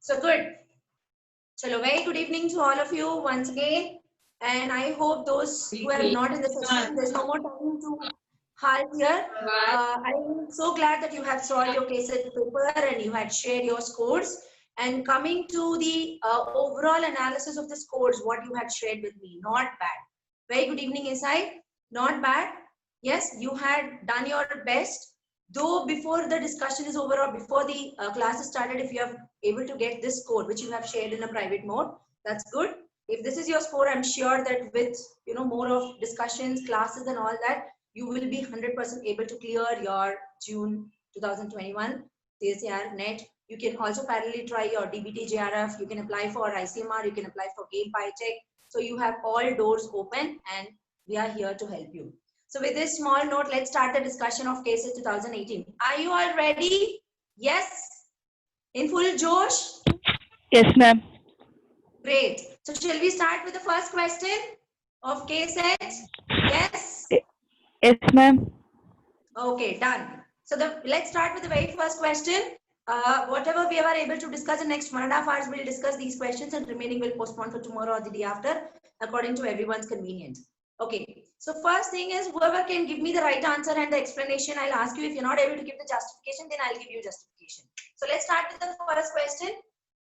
So good. Chalo, very good evening to all of you once again. And I hope those who are not in the session, there's no more time to halt here. I'm so glad that you have solved your cases paper and you had shared your scores. And coming to the overall analysis of the scores, what you had shared with me, not bad. Very good evening, Isai. Not bad. Yes, you had done your best. Though before the discussion is over or before the class is started, if you are able to get this score, which you have shared in a private mode, that's good. If this is your score, I'm sure that with more of discussions, classes and all that, you will be 100% able to clear your June 2021 CSIR net. You can also parallelly try your DBT JRF. You can apply for ICMR. You can apply for GAME PyTech. So you have all doors open and we are here to help you. So with this small note, let's start the discussion of cases 2018. Are you all ready? Yes? In full Josh? Yes, ma'am. Great. So shall we start with the first question of case set? Yes? Yes, ma'am. Okay, done. So let's start with the very first question. Whatever we are able to discuss in the next 1.5 hours, we'll discuss these questions and remaining will postpone for tomorrow or the day after, according to everyone's convenience. Okay, so first thing is whoever can give me the right answer and the explanation, I'll ask you. If you're not able to give the justification, then I'll give you justification. So let's start with the first question.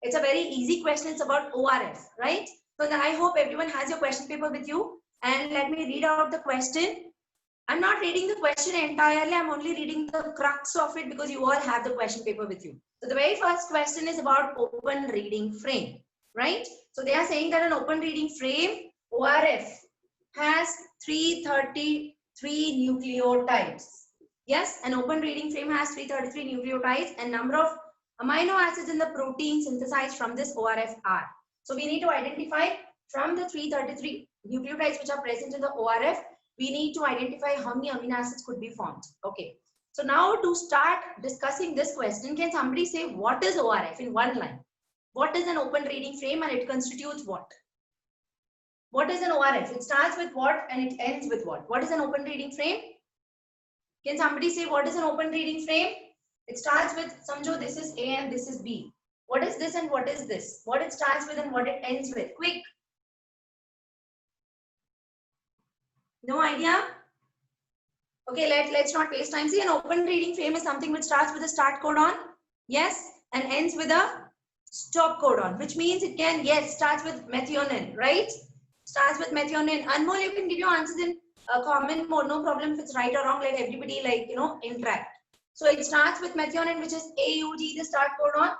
It's a very easy question. It's about ORF, right? So I hope everyone has your question paper with you. And let me read out the question. I'm not reading the question entirely. I'm only reading the crux of it because you all have the question paper with you. So the very first question is about open reading frame, right? So they are saying that an open reading frame, ORF, has 333 nucleotides. Yes, an open reading frame has 333 nucleotides and number of amino acids in the protein synthesized from this ORF are. So we need to identify from the 333 nucleotides which are present in the ORF, we need to identify how many amino acids could be formed. Okay. So now to start discussing this question, can somebody say what is ORF in one line? What is an open reading frame and it constitutes what? What is an ORF? It starts with what and it ends with what? What is an open reading frame? Can somebody say what is an open reading frame? It starts with, samjho, this is A and this is B. What is this and what is this? What it starts with and what it ends with? Quick. No idea? Okay, let's not waste time. See, an open reading frame is something which starts with a start codon, yes, and ends with a stop codon, which means it can, yes, starts with methionine, right? Starts with methionine. Anmol, you can give your answers in a common mode, no problem if it's right or wrong, let everybody interact. So it starts with methionine, which is AUG, the start codon,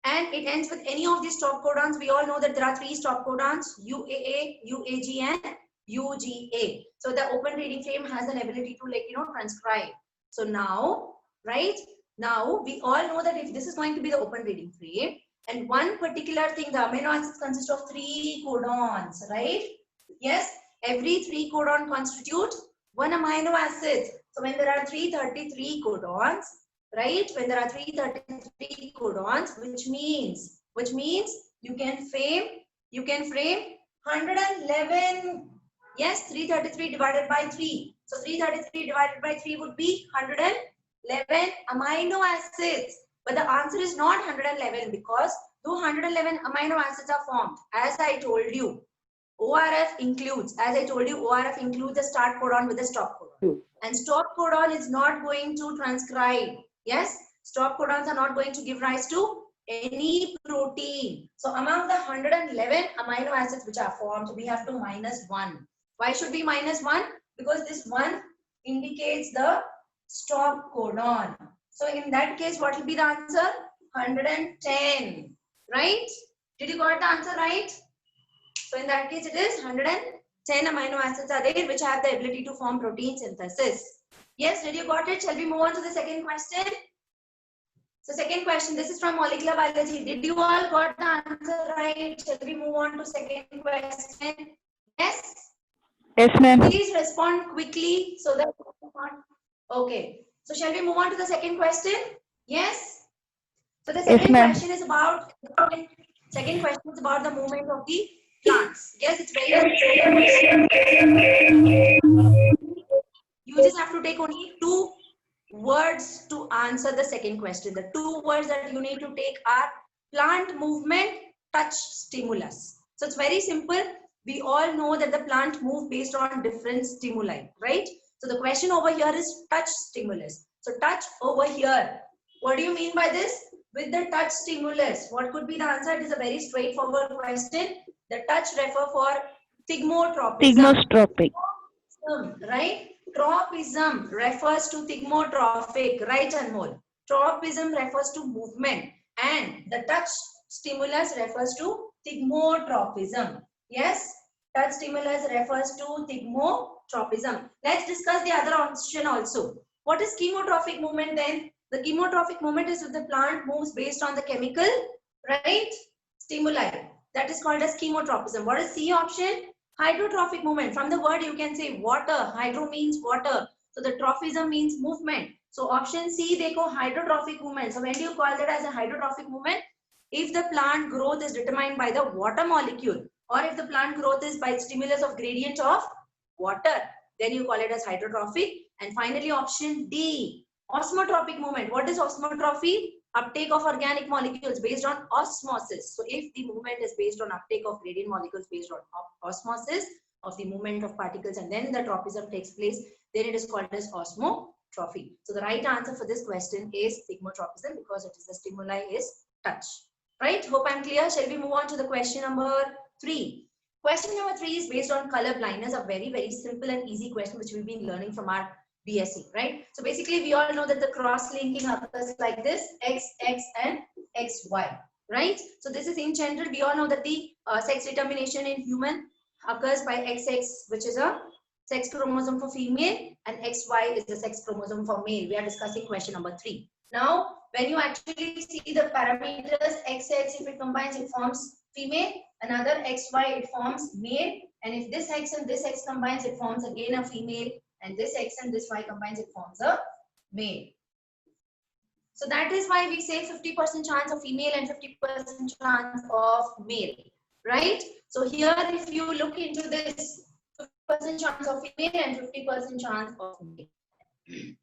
and it ends with any of these stop codons. We all know that there are 3 stop codons, UAA, UAG, and UGA. So the open reading frame has an ability to transcribe. So now, right, now we all know that if this is going to be the open reading frame, and one particular thing, the amino acids consist of 3 codons, right? Yes, every 3 codon constitute 1 amino acid. So when there are 333 codons, right? When there are 333 codons, which means you can frame 111. Yes, 333 divided by 3. So 333 divided by 3 would be 111 amino acids. But the answer is not 111 because though 111 amino acids are formed, as I told you, ORF includes, ORF includes the start codon with the stop codon. And stop codon is not going to transcribe. Yes, stop codons are not going to give rise to any protein. So among the 111 amino acids which are formed, we have to minus 1. Why should we minus 1? Because this 1 indicates the stop codon. So in that case, what will be the answer? 110. Right? Did you got the answer right? So in that case, it is 110 amino acids are there which have the ability to form protein synthesis. Yes, did you got it? Shall we move on to the second question? So second question, this is from molecular biology. Did you all got the answer right? Shall we move on to second question? Yes? Yes, ma'am. Please respond quickly so that. Okay. So shall we move on to the second question? Yes? So the second question is about the movement of the plants. Yes, it's very important. You just have to take only 2 words to answer the second question. The 2 words that you need to take are plant movement, touch stimulus. So it's very simple. We all know that the plant move based on different stimuli, right? So the question over here is touch stimulus. So touch over here. What do you mean by this? With the touch stimulus, what could be the answer? It is a very straightforward question. The touch refer for thigmotropism. Thigmostropic. Right? Tropism refers to thigmotrophic, right, Anmol? Tropism refers to movement, and the touch stimulus refers to thigmotropism. Yes, touch stimulus refers to thigmotropism. Let's discuss the other option also. What is chemotrophic movement then? The chemotrophic movement is if the plant moves based on the chemical, right, stimuli. That is called as chemotropism. What is C option? Hydrotrophic movement. From the word you can say water. Hydro means water. So the trophism means movement. So option C, they go hydrotrophic movement. So when do you call that as a hydrotrophic movement? If the plant growth is determined by the water molecule, or if the plant growth is by stimulus of gradient of water, then you call it as hydrotrophic. And finally option D, osmotropic movement. What is osmotrophy? Uptake of organic molecules based on osmosis. So if the movement is based on uptake of gradient molecules based on osmosis of the movement of particles, and then the tropism takes place, then it is called as osmotrophy. So the right answer for this question is thigmotropism, because it is the stimuli is touch. Right? Hope I'm clear. Shall we move on to the question number 3? Question number 3 is based on color blindness, a very, very simple and easy question which we've been learning from our BSc, right? So basically, we all know that the cross-linking occurs like this, X, X, and XY, right? So this is in general, we all know that the sex determination in human occurs by XX, which is a sex chromosome for female, and XY is the sex chromosome for male. We are discussing question number 3. Now, when you actually see the parameters, XX, if it combines, it forms female, another XY, it forms male, and if this X and this X combines, it forms again a female, and this X and this Y combines, it forms a male. So that is why we say 50% chance of female and 50% chance of male, right? So here, if you look into this, 50% chance of female and 50% chance of male.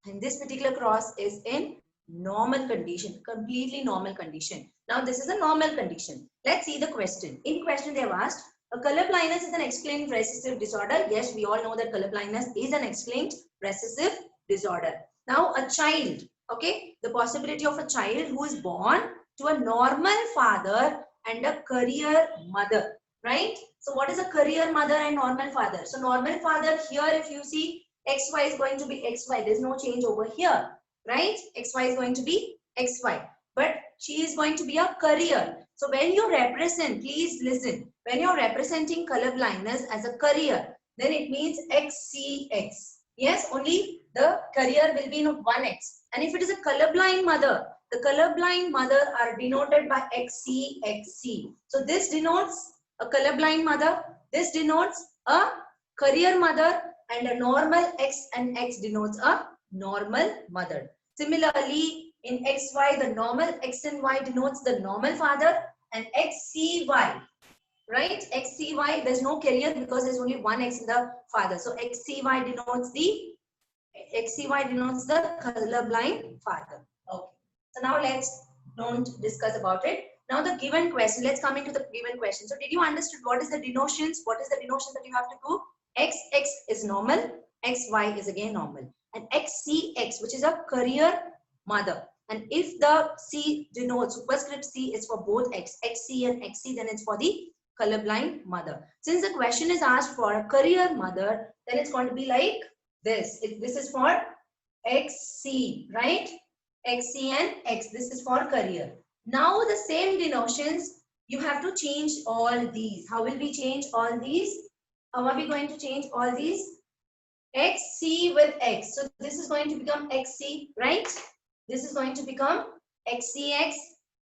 And this particular cross is in normal condition, completely normal condition. Now this is a normal condition. Let's see the question. In question they have asked, a color blindness is an X-linked recessive disorder. Yes, we all know that color blindness is an X-linked recessive disorder. Now a child, okay, the possibility of a child who is born to a normal father and a career mother, right? So what is a career mother and normal father? So normal father here, if you see, XY is going to be XY. There's no change over here, right? XY is going to be XY. But she is going to be a career. So when you represent, please listen, when you're representing color blindness as a career, then it means XCX. Yes, only the career will be in 1X. And if it is a colorblind mother, the colorblind mother are denoted by XCXC. So this denotes a colorblind mother. This denotes a career mother, and a normal X and X denotes a normal mother. Similarly, in XY, the normal X and Y denotes the normal father, and XCY, right? XCY, there's no carrier because there's only 1X in the father. So XCY denotes the colorblind father. Okay. So now don't discuss about it. Now the given question, let's come into the given question. So did you understand what is the denotions? What is the denotion that you have to do? XX is normal, XY is again normal, and XCX, which is a career mother. And if the C denotes, superscript C is for both XC and XC, then it's for the colorblind mother. Since the question is asked for a career mother, then it's going to be like this. This is for XC, right? XC and X, this is for career. Now the same denotions, you have to change all these. How will we change all these? How are we going to change all these? XC with X. So this is going to become XC, right? This is going to become XCX,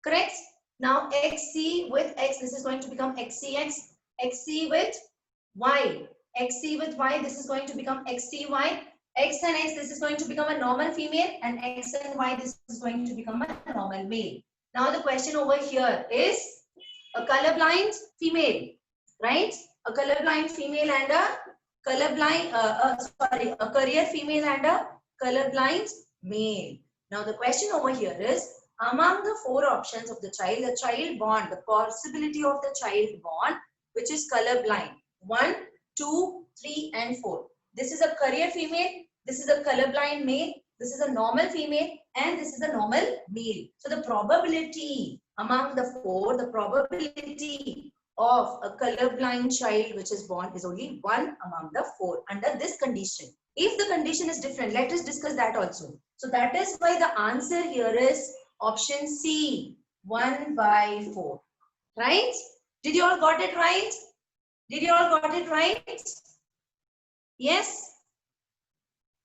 correct? Now XC with X, this is going to become XCX. XC with Y. XC with Y, this is going to become XCY. X and X, this is going to become a normal female, and X and Y, this is going to become a normal male. Now the question over here is a colorblind female, right? A colorblind female and a colorblind, a career female and a colorblind male. Now the question over here is among the 4 options of the child born, the possibility of the child born, which is colorblind, 1, 2, 3, and 4. This is a career female, this is a colorblind male, this is a normal female, and this is a normal male. So the probability among the 4, the probability of a colorblind child which is born is only 1 among the 4 under this condition. If the condition is different, let us discuss that also. So that is why the answer here is option C, 1 by 4. Right? Did you all got it right? Did you all got it right? Yes?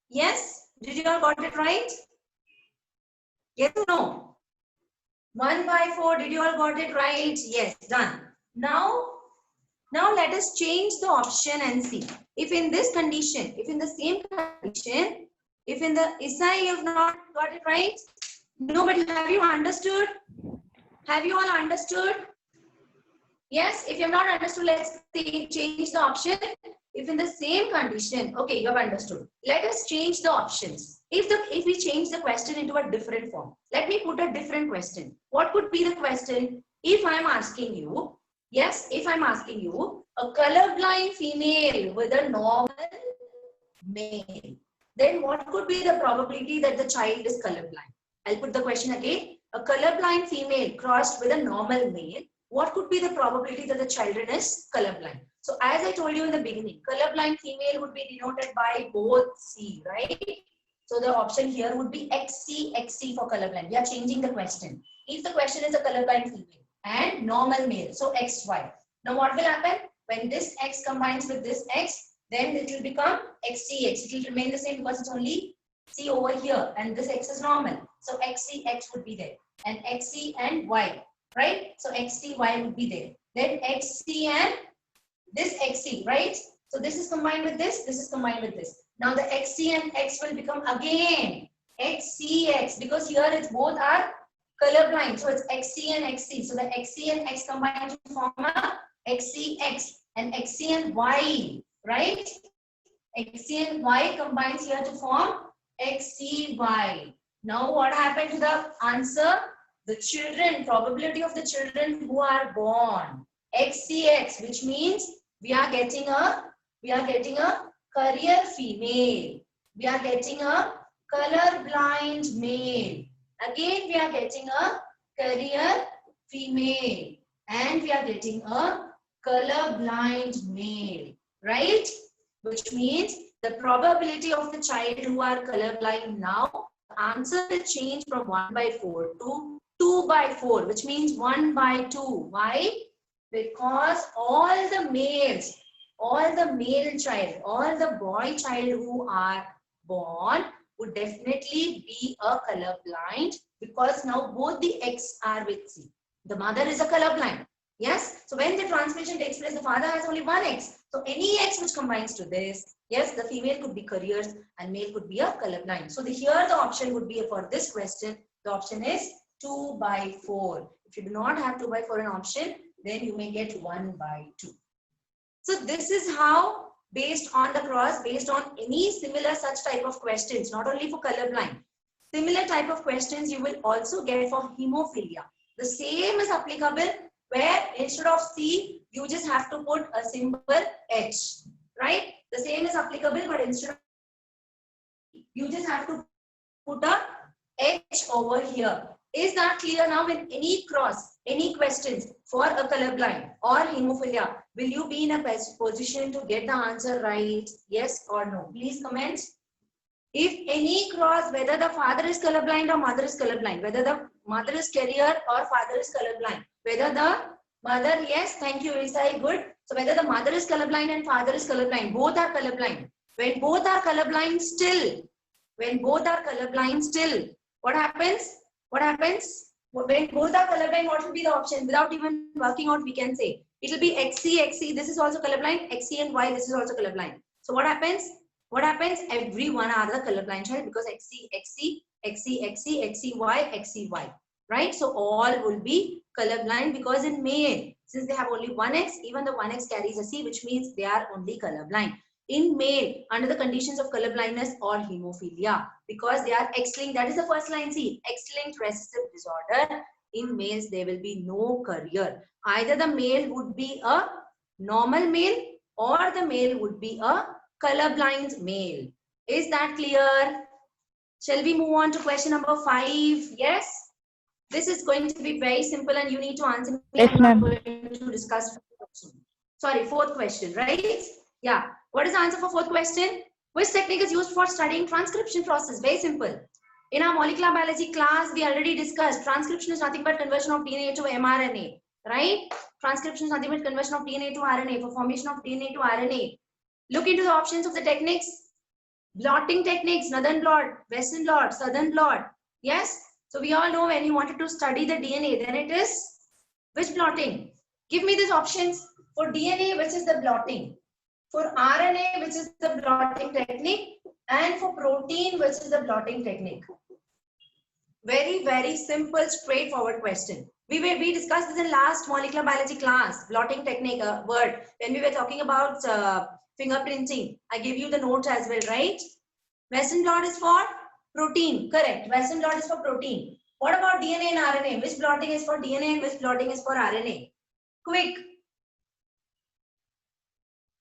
Yes? Did you all got it right? Yes or no? 1 by 4, did you all got it right? Yes, done. Now let us change the option and see. If in this condition, if in the same condition, if in the ISA you have not got it right, no, but have you understood? Have you all understood? Yes, if you have not understood, let's change the option. If in the same condition, okay, you have understood. Let us change the options. If we change the question into a different form, let me put a different question. What could be the question? If I am asking you, yes, if I'm asking you, a colorblind female with a normal male, then what could be the probability that the child is colorblind? I'll put the question again. A colorblind female crossed with a normal male, what could be the probability that the children is colorblind? So as I told you in the beginning, colorblind female would be denoted by both C, right? So the option here would be XC for colorblind. We are changing the question. If the question is a colorblind female and normal male, so XY. Now what will happen? When this X combines with this X, then it will become XCX. It will remain the same because it's only C over here and this X is normal. So XCX would be there and XC and Y, right? So XCY would be there. Then XC and this XC, right? So this is combined with this is combined with this. Now the XC and X will become again XCX because here it's both are colorblind. So it's XC and XC. So the XC and X combine to form a XCX and XC and Y, right? XC and Y combines here to form XCY. Now what happened to the answer? The children, probability of the children who are born, XCX, which means we are getting a career female. We are getting a colorblind male. Again, we are getting a career female. And we are getting a colorblind male. Right? Which means the probability of the child who are colorblind now, the answer will change from 1 by 4 to 2 by 4. Which means 1 by 2. Why? Because all the males, all the male child, all the boy child who are born would definitely be a colorblind because now both the X are with C. The mother is a colorblind. Yes. So when the transmission takes place, the father has only one X. So any X which combines to this, yes, the female could be careers and male could be a colorblind. So here the option would be for this question, the option is 2 by 4. If you do not have 2 by 4 an option, then you may get 1 by 2. So this is how, based on the cross, based on any similar such type of questions, not only for colorblind, similar type of questions you will also get for hemophilia. The same is applicable where instead of C, you just have to put a symbol H, right? The same is applicable, but instead of you just have to put a H over here. Is that clear now? In any cross, any questions for a colorblind or hemophilia, will you be in a position to get the answer right? Yes or no? Please comment. If any cross, whether the father is colorblind or mother is colorblind, whether the mother is carrier or father is colorblind, whether the mother, yes, thank you, Isai, good. So whether the mother is colorblind and father is colorblind, both are colorblind. When both are colorblind still, what happens? What happens? When both are colorblind, what will be the option? Without even working out, we can say it will be XC, XC, this is also colorblind, XC and Y, this is also colorblind. So what happens? What happens? Everyone are the colorblind child because XC, XC, XC, XC, XC, Y, XC, Y. Right? So all will be colorblind because in male, since they have only one X, even the one X carries a C, which means they are only colorblind. in male under the conditions of color blindness or hemophilia, because they are X-linked. That is the first line. See, X-linked recessive disorder. In males, there will be no carrier. Either the male would be a normal male or the male would be a colorblind male. Is that clear? Shall we move on to question number 5? Yes. This is going to be very simple and you need to answer me. Yes, I'm not ma'am. going to discuss. Sorry, fourth question, right? Yeah. What is the answer for fourth question? Which technique is used for studying transcription process? Very simple. In our molecular biology class, we already discussed transcription is nothing but conversion of DNA to mRNA, right? Transcription is nothing but conversion of DNA to RNA for formation of DNA to RNA. Look into the options of the techniques. Blotting techniques, northern blot, western blot, southern blot. Yes. So we all know when you wanted to study the DNA, then it is which blotting? Give me these options. For DNA, which is the blotting? For RNA, which is the blotting technique? And for protein, which is the blotting technique? Very, very simple, straightforward question. We discussed this in last molecular biology class, blotting technique word, when we were talking about fingerprinting. I gave you the notes as well, right? Western blot is for protein, correct. Western blot is for protein. What about DNA and RNA? Which blotting is for DNA and which blotting is for RNA? Quick.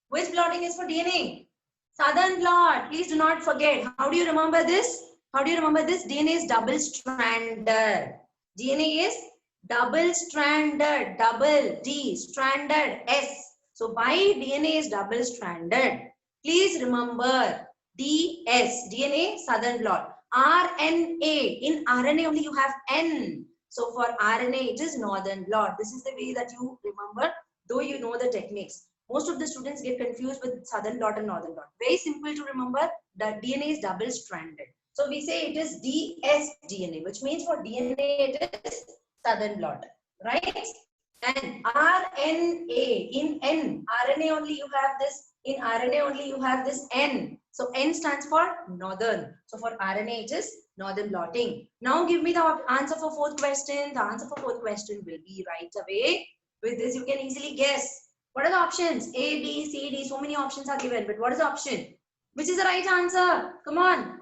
Which blotting is for DNA? Southern blot. Please do not forget. How do you remember this? How do you remember this? DNA is double-stranded. DNA is double-stranded. Double D, stranded S. So why DNA is double-stranded? Please remember DS, DNA, southern blot. RNA, in RNA only you have N. So for RNA it is northern blot. This is the way that you remember, though you know the techniques. Most of the students get confused with southern blot and northern blot. Very simple to remember that DNA is double-stranded. So we say it is dsDNA, which means for DNA it is southern blot, right? And RNA, in N, RNA only you have this, in RNA only you have this N. So N stands for northern. So for RNA it is northern blotting. Now give me the answer for fourth question. The answer for fourth question will be right away. With this you can easily guess. What are the options? A, B, C, D. So many options are given. But what is the option? Which is the right answer? Come on.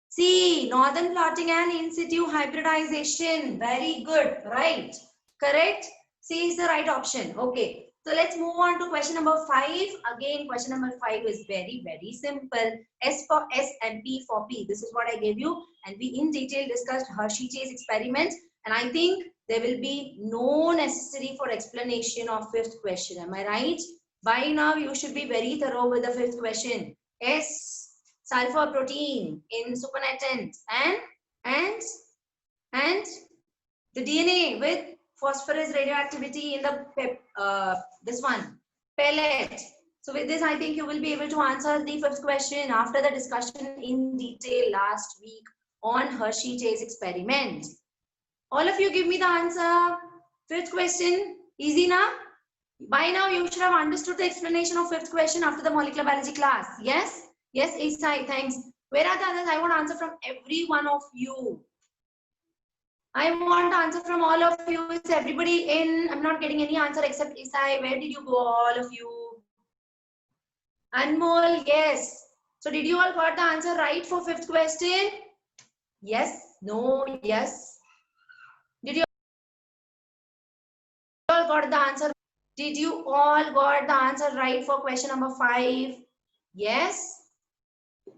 C. Northern blotting and in situ hybridization. Very good. Right. Correct. C is the right option. Okay. So let's move on to question number 5. Again, question number 5 is very, very simple. S for S and P for P. This is what I gave you. And we in detail discussed Hershey-Chase experiment. And I think there will be no necessary for explanation of fifth question. Am I right? By now, you should be very thorough with the fifth question. S, sulfur protein in supernatant and the DNA with phosphorus radioactivity in the this one, pellet. So with this, I think you will be able to answer the fifth question after the discussion in detail last week on Hershey-Chase experiment. All of you give me the answer. Fifth question, easy now? By now you should have understood the explanation of fifth question after the molecular biology class. Yes? Yes, Isai, thanks. Where are the others? I want answer from every one of you. I want answer from all of you. Is everybody in? I'm not getting any answer except Isai. Where did you go, all of you? Anmol, yes. So did you all got the answer right for fifth question? Yes, no, yes. Did you all got the answer? Did you all got the answer right for question number 5? Yes.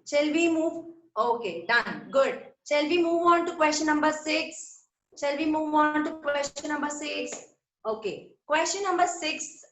Shall we move? Okay, done. Good. Shall we move on to question number 6? Shall we move on to question number 6? Okay. Question number 6.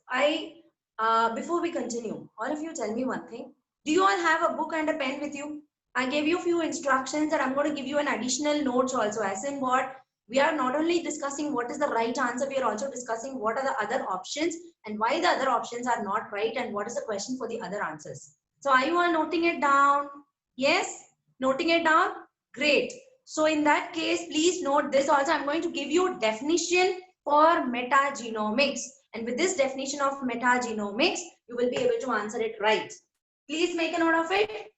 Before we continue, all of you tell me one thing. Do you all have a book and a pen with you? I gave you a few instructions and I'm going to give you an additional notes also, as in what? We are not only discussing what is the right answer, we are also discussing what are the other options and why the other options are not right and what is the question for the other answers. So are you all noting it down? Yes? Noting it down? Great. So in that case, please note this also. I'm going to give you definition for metagenomics. And with this definition of metagenomics, you will be able to answer it right. Please make a note of it.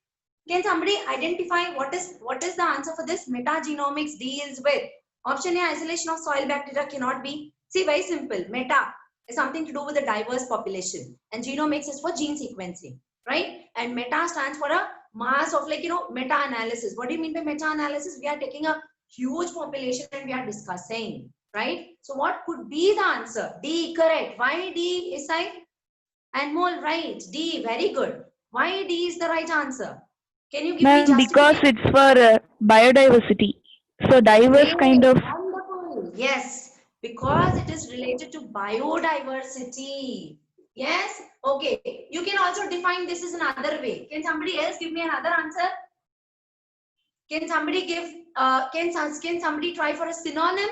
Can somebody identify what is the answer for this? Metagenomics deals with. Option A, isolation of soil bacteria cannot be. See, very simple. Meta is something to do with a diverse population. And genomics is for gene sequencing. right? And meta stands for a mass of, like, meta-analysis. What do you mean by meta-analysis? We are taking a huge population and we are discussing, right? So what could be the answer? D, correct. Why D, Isai? Anmol, right. D, very good. Why D is the right answer? Can you give me Ma'am, because justification? it's for biodiversity. So diverse Great, kind of. wonderful. Yes, because it is related to biodiversity. Yes, okay. You can also define this in another way. Can somebody else give me another answer? Can somebody give? Can somebody try for a synonym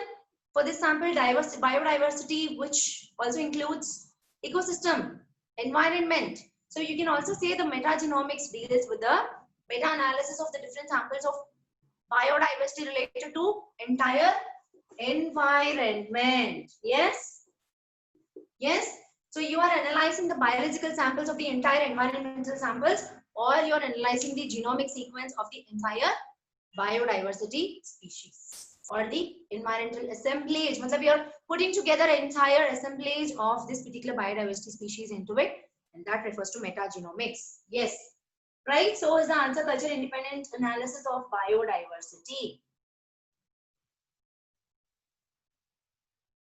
for this sample? Biodiversity, which also includes ecosystem, environment. So you can also say the metagenomics deals with the meta-analysis of the different samples of biodiversity related to entire environment. Yes, yes. So you are analyzing the biological samples of the entire environmental samples, or you are analyzing the genomic sequence of the entire biodiversity species, or the environmental assemblage. Matlab, you are putting together an entire assemblage of this particular biodiversity species into it, and that refers to metagenomics. Yes, right. So is the answer culture independent analysis of biodiversity.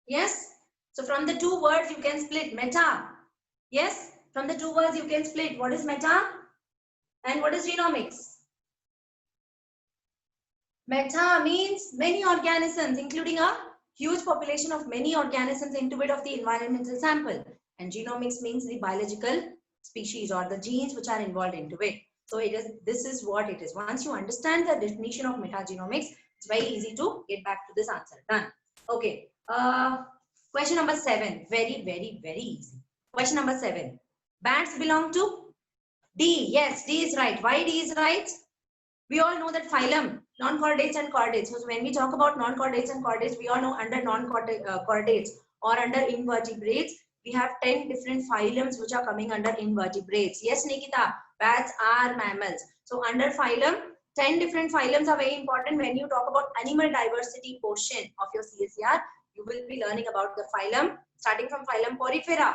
Yes. So from the two words you can split meta. Yes. From the two words you can split what is meta and what is genomics. Meta means many organisms, including a huge population of many organisms into it of the environmental sample. And genomics means the biological species or the genes which are involved into it. So this is what it is. Once you understand the definition of metagenomics, it's very easy to get back to this answer. Done. Okay. Question number 7. Very, very, very easy. Question number 7. Bats belong to D. Yes, D is right. Why D is right? We all know that phylum, non-chordates and chordates. So when we talk about non-chordates and chordates, we all know under non-chordates or under invertebrates, we have 10 different phylums which are coming under invertebrates. Yes, Nikita, bats are mammals. So under phylum, 10 different phylums are very important. When you talk about animal diversity portion of your CSER, you will be learning about the phylum, starting from phylum Porifera,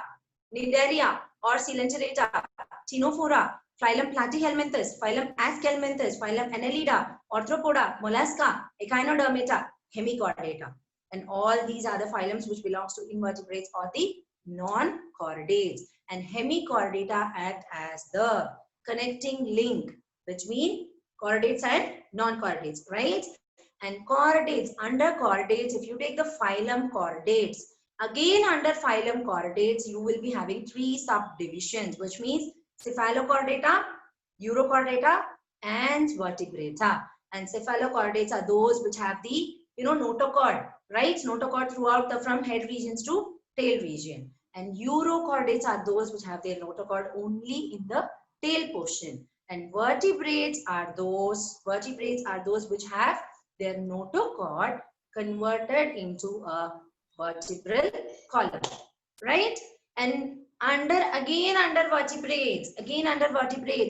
Cnidaria or Coelenterata, Ctenophora, phylum Platyhelminthes, phylum Aschelminthes, phylum Annelida, Arthropoda, Mollusca, Echinodermata, Hemichordata. And all these are the phylums which belongs to invertebrates or the non-chordates. And Hemichordata act as the connecting link between chordates and non-chordates, right? And chordates, under chordates, if you take the phylum chordates, again under phylum chordates, you will be having 3 subdivisions, which means Cephalochordata, Urochordata, and Vertebrata. And cephalochordates are those which have the notochord, right? Notochord throughout the from head regions to tail region. And Urochordates are those which have their notochord only in the tail portion. And vertebrates are those which have their notochord converted into a vertebral column, right? And under vertebrates,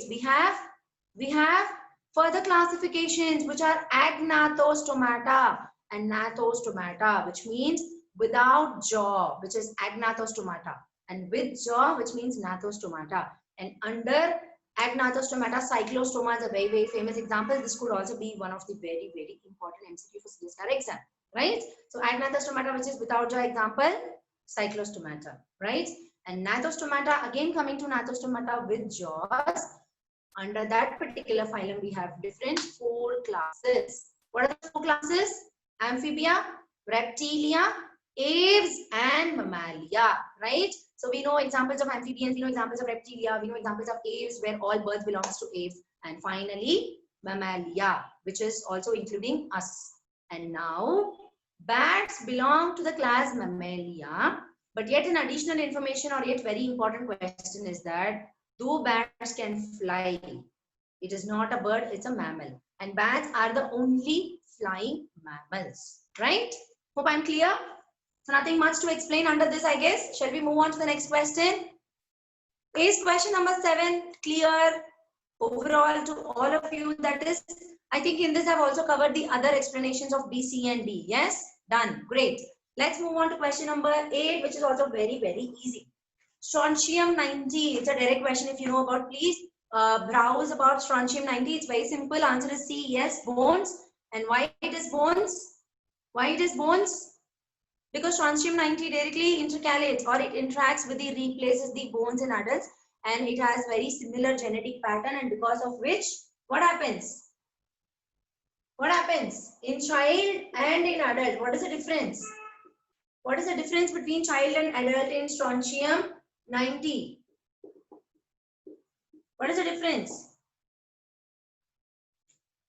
we have further classifications which are agnathostomata and gnathostomata, which means without jaw, which is agnathostomata, and with jaw, which means gnathostomata. And under agnathostomata, cyclostoma is a very, very famous example. This could also be one of the very, very important MCQ for CSER exam, right? So agnathostomata, which is without jaw, example cyclostomata, right? And gnathostomata, again coming to gnathostomata with jaws. Under that particular phylum, we have different 4 classes. What are the 4 classes? Amphibia, reptilia, aves, and mammalia, right? So we know examples of amphibians, we know examples of reptilia, we know examples of aves where all birds belongs to aves, and finally mammalia, which is also including us. And now bats belong to the class Mammalia, but yet an additional information or yet very important question is that though bats can fly, it is not a bird, it's a mammal. And bats are the only flying mammals, right? Hope I'm clear. So nothing much to explain under this, I guess. Shall we move on to the next question? Is question number 7 clear overall to all of you? That is, I think in this I've also covered the other explanations of B, C, and D. Yes? Done. Great. Let's move on to question number 8, which is also very, very easy. Strontium 90. It's a direct question. If you know about, please browse about strontium 90. It's very simple. Answer is C. Yes, bones. And why it is bones? Why it is bones? Because strontium 90 directly intercalates, or it interacts with the replaces the bones in adults, and it has very similar genetic pattern, and because of which, what happens? What happens in child and in adult? What is the difference? What is the difference between child and adult in strontium 90? What is the difference?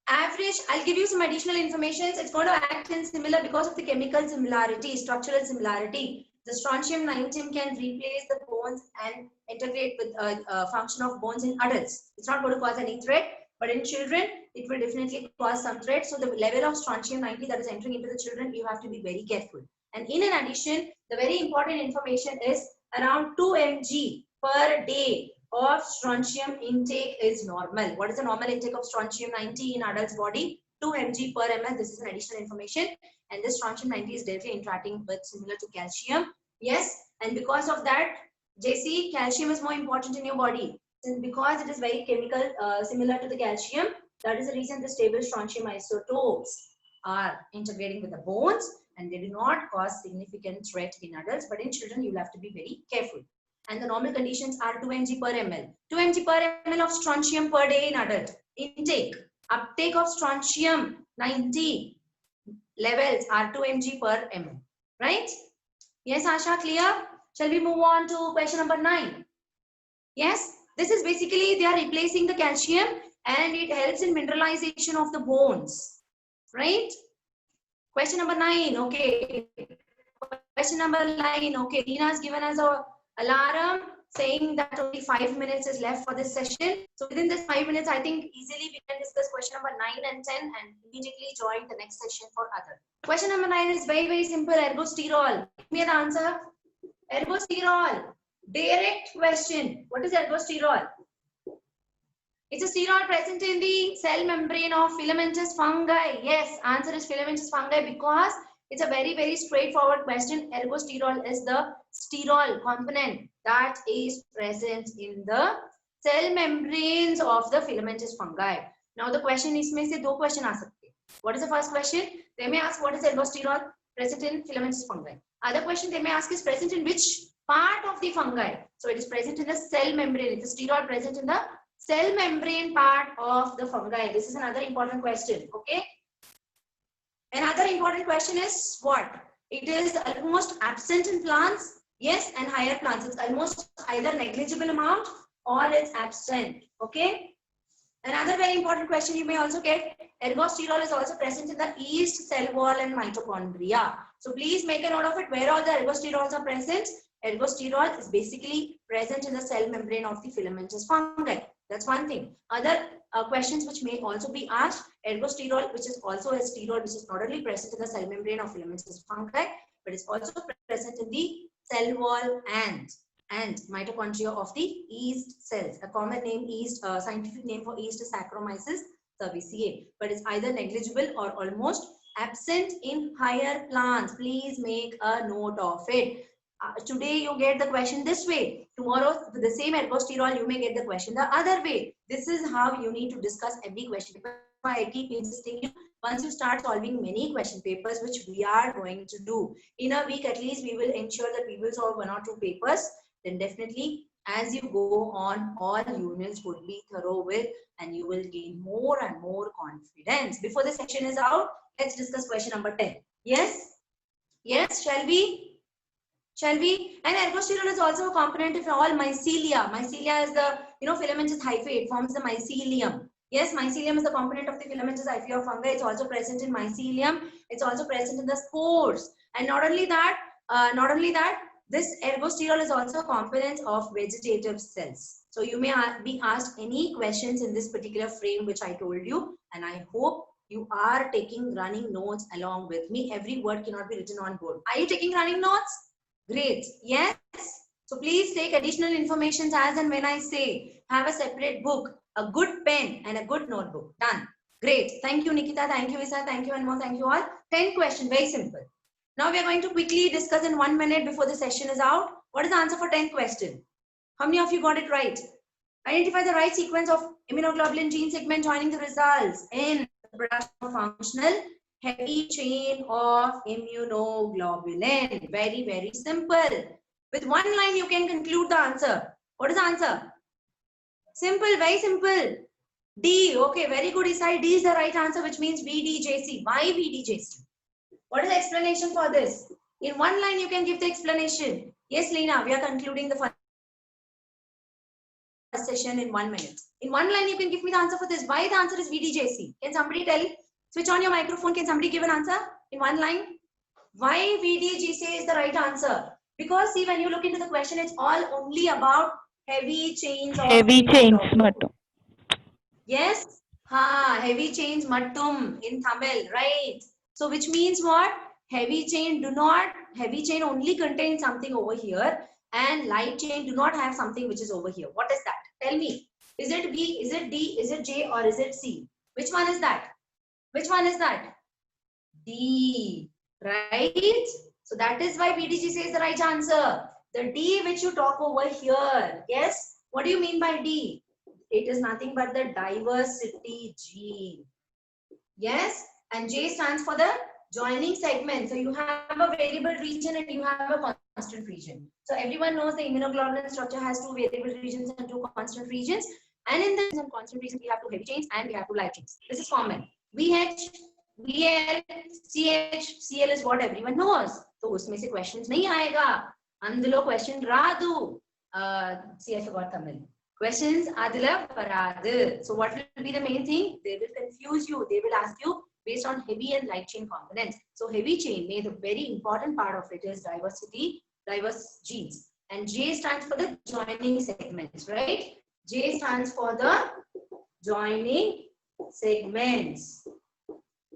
Average, I'll give you some additional information. It's going to act in similar because of the chemical similarity, structural similarity. The strontium 19 can replace the bones and integrate with a function of bones in adults. It's not going to cause any threat, but in children, it will definitely cause some threat. So the level of strontium 90 that is entering into the children, you have to be very careful. And in addition, the very important information is around 2 mg per day of strontium intake is normal. What is the normal intake of strontium 90 in adult's body? 2 mg per ml. This is an additional information. And this strontium 90 is directly interacting with similar to calcium. Yes, and because of that, JC, calcium is more important in your body. And because it is very chemical similar to the calcium, that is the reason the stable strontium isotopes are integrating with the bones, and they do not cause significant threat in adults, but in children you will have to be very careful. And the normal conditions are 2 mg per ml. 2 mg per ml of strontium per day in adult. Intake, uptake of strontium 90 levels are 2 mg per ml. Right? Yes, Asha, clear? Shall we move on to question number 9? Yes, this is basically they are replacing the calcium and it helps in mineralization of the bones. Right? Question number 9. Okay. Question number 9. Okay. Rina has given us a alarm saying that only 5 minutes is left for this session. So within this 5 minutes, I think easily we can discuss question number 9 and 10 and immediately join the next session for other. Question number 9 is very, very simple. Ergosterol. Give me an answer. Ergosterol. Direct question. What is ergosterol? It's a sterol present in the cell membrane of filamentous fungi. Yes, answer is filamentous fungi because it's a very, very straightforward question. Ergosterol is the sterol component that is present in the cell membranes of the filamentous fungi. Now the question is, इसमें से दो question आ सकते हैं. What is the first question? They may ask what is ergosterol present in filamentous fungi. Other question they may ask is present in which part of the fungi. So it is present in the cell membrane. It is sterol present in the cell membrane part of the fungi. This is another important question. Okay. Another important question is what? It is almost absent in plants. Yes, and higher plants. It's almost either negligible amount or it's absent. Okay. Another very important question you may also get. Ergosterol is also present in the yeast cell wall and mitochondria. So please make a note of it. Where all the ergosterols are present? Ergosterol is basically present in the cell membrane of the filamentous fungi. That's one thing. Other questions which may also be asked, ergosterol, which is also a sterol, which is not only present in the cell membrane of filamentous fungi, but is also present in the cell wall and mitochondria of the yeast cells. A common name yeast, scientific name for yeast is Saccharomyces cerevisiae, but it's either negligible or almost absent in higher plants. Please make a note of it. Today you get the question this way. Tomorrow with the same ergosterol you may get the question the other way. This is how you need to discuss every question paper. I keep insisting you, once you start solving many question papers, which we are going to do in a week at least, we will ensure that we will solve 1 or 2 papers. Then definitely as you go on, all units would be thorough with and you will gain more and more confidence. Before the section is out, let's discuss question number 10. Yes? Yes, shall we? Shall we? And ergosterol is also a component of all mycelia. Mycelia is the, filamentous hyphae. It forms the mycelium. Yes, mycelium is the component of the filamentous hyphae of fungi. It's also present in mycelium. It's also present in the spores. And not only that, this ergosterol is also a component of vegetative cells. So you may be asked any questions in this particular frame which I told you. And I hope you are taking running notes along with me. Every word cannot be written on board. Are you taking running notes? Great. Yes. So please take additional information as and when I say. Have a separate book, a good pen and a good notebook. Done. Great. Thank you, Nikita. Thank you, Isa. Thank you, Anmo. Thank you all. 10 questions. Very simple. Now we are going to quickly discuss in 1 minute before the session is out. What is the answer for 10th question? How many of you got it right? Identify the right sequence of immunoglobulin gene segment joining the results in the production of functional heavy chain of immunoglobulin. Very, very simple. With one line, you can conclude the answer. What is the answer? Simple, very simple. D. Okay, very good, Isai. D is the right answer, which means VDJC. Why VDJC? What is the explanation for this? In one line, you can give the explanation. Yes, Lena, we are concluding the first session in 1 minute. In one line, you can give me the answer for this. Why the answer is VDJC? Can somebody tell? Switch on your microphone. Can somebody give an answer in one line? Why VDJC is the right answer? Because see, when you look into the question, it's all only about heavy chains of Heavy chains immunoglobulin. mattum. Yes, heavy chains mattum in Tamil, right? So which means what? Heavy chain only contains something over here, and light chain do not have something which is over here. What is that? Tell me. Is it B, is it D, is it J, or is it C? Which one is that? Which one is that? D, right? So that is why VDG says the right answer. The D which you talk over here. Yes? What do you mean by D? It is nothing but the diversity gene. Yes? And J stands for the joining segment. So you have a variable region and you have a constant region. So everyone knows the immunoglobulin structure has two variable regions and two constant regions. And in the constant regions, we have two heavy chains and we have two light chains. This is common. VH, VL, CH, CL is what everyone knows. So उसमें से questions नहीं आएगा. Andilo question रादु. See, I forgot Tamil. Questions adila paradu. So what will be the main thing? They will confuse you. They will ask you based on heavy and light chain components. So heavy chain, the very important part of it is diverse genes. And J stands for the joining segments, right? J stands for the joining segments.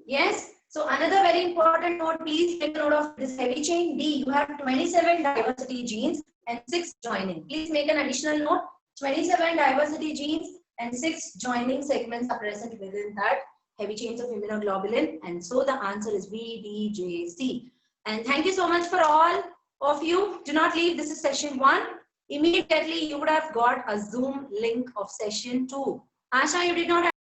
Yes. So another very important note, please take note of this heavy chain D. You have 27 diversity genes and 6 joining. Please make an additional note. 27 diversity genes and 6 joining segments are present within that heavy chains of immunoglobulin. And so the answer is VDJC. And thank you so much for all of you. Do not leave. This is session 1. Immediately you would have got a Zoom link of session 2. Asha, you did not